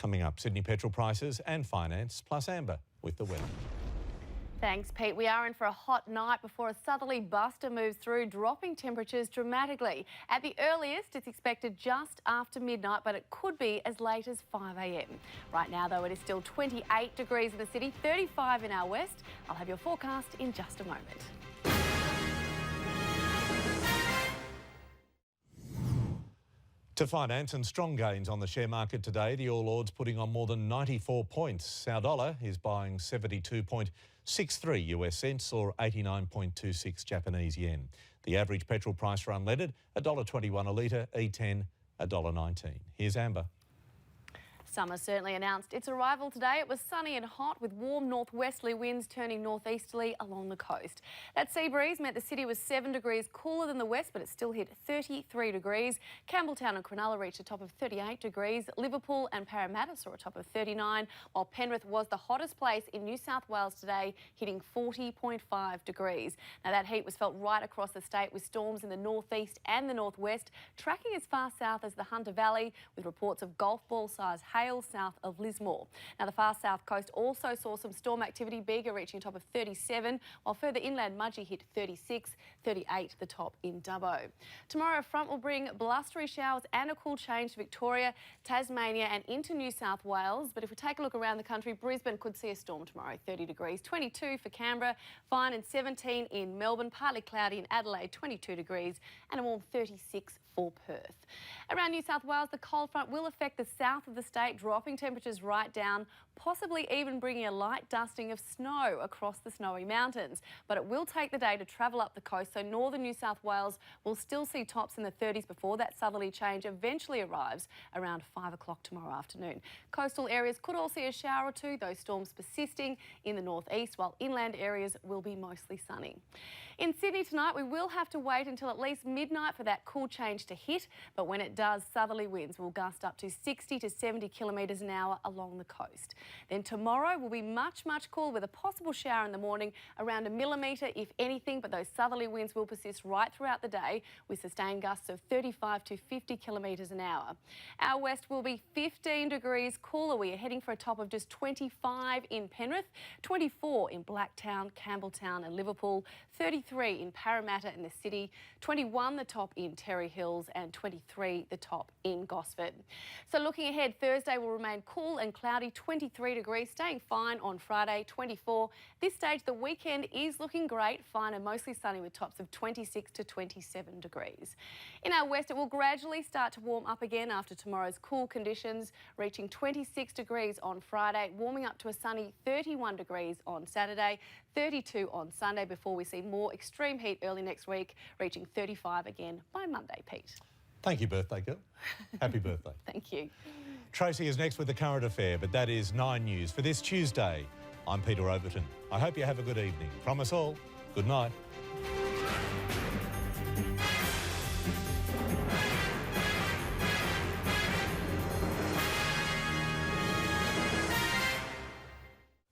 Coming up, Sydney petrol prices and finance, plus Amber with the weather. Thanks, Pete. We are in for a hot night before a southerly buster moves through, dropping temperatures dramatically. At the earliest, it's expected just after midnight, but it could be as late as 5 a.m. Right now, though, it is still 28 degrees in the city, 35 in our west. I'll have your forecast in just a moment. To finance and strong gains on the share market today, the All Ords putting on more than 94 points. Our dollar is buying 72.63 US cents or 89.26 Japanese yen. The average petrol price for unleaded, $1.21 a litre, E10 $1.19. Here's Amber. Summer certainly announced its arrival today. It was sunny and hot with warm northwesterly winds turning northeasterly along the coast. That sea breeze meant the city was 7 degrees cooler than the west, but it still hit 33 degrees. Campbelltown and Cronulla reached a top of 38 degrees. Liverpool and Parramatta saw a top of 39, while Penrith was the hottest place in New South Wales today, hitting 40.5 degrees. Now that heat was felt right across the state with storms in the northeast and the northwest, tracking as far south as the Hunter Valley, with reports of golf ball size hail south of Lismore. Now the far south coast also saw some storm activity, Bega reaching a top of 37, while further inland Mudgee hit 36, 38 the top in Dubbo. Tomorrow a front will bring blustery showers and a cool change to Victoria, Tasmania and into New South Wales. But if we take a look around the country, Brisbane could see a storm tomorrow, 30 degrees, 22 for Canberra, fine and 17 in Melbourne, partly cloudy in Adelaide, 22 degrees and a warm 36 for Perth. Around New South Wales, the cold front will affect the south of the state, dropping temperatures right down, possibly even bringing a light dusting of snow across the snowy mountains. But it will take the day to travel up the coast, so northern New South Wales will still see tops in the 30s before that southerly change eventually arrives around 5 o'clock tomorrow afternoon. Coastal areas could all see a shower or two, those storms persisting in the northeast, while inland areas will be mostly sunny. In Sydney tonight, we will have to wait until at least midnight for that cool change to hit, but when it does, southerly winds will gust up to 60 to 70 kilometres an hour along the coast. Then tomorrow will be much cooler with a possible shower in the morning, around a millimetre if anything, but those southerly winds will persist right throughout the day with sustained gusts of 35 to 50 kilometres an hour. Our west will be 15 degrees cooler. We are heading for a top of just 25 in Penrith, 24 in Blacktown, Campbelltown and Liverpool, 33 in Parramatta and the city, 21 the top in Terry Hills and 23 the top in Gosford. So looking ahead, Thursday will remain cool and cloudy, 23 degrees, staying fine on Friday, 24. This stage, the weekend is looking great, fine and mostly sunny with tops of 26 to 27 degrees. In our west, it will gradually start to warm up again after tomorrow's cool conditions, reaching 26 degrees on Friday, warming up to a sunny 31 degrees on Saturday, 32 on Sunday before we see more extreme heat early next week, reaching 35 again by Monday, Pete. Thank you, birthday girl. Happy birthday. Thank you. Tracy is next with the current affair, but that is 9 News for this Tuesday. I'm Peter Overton. I hope you have a good evening. From us all, good night.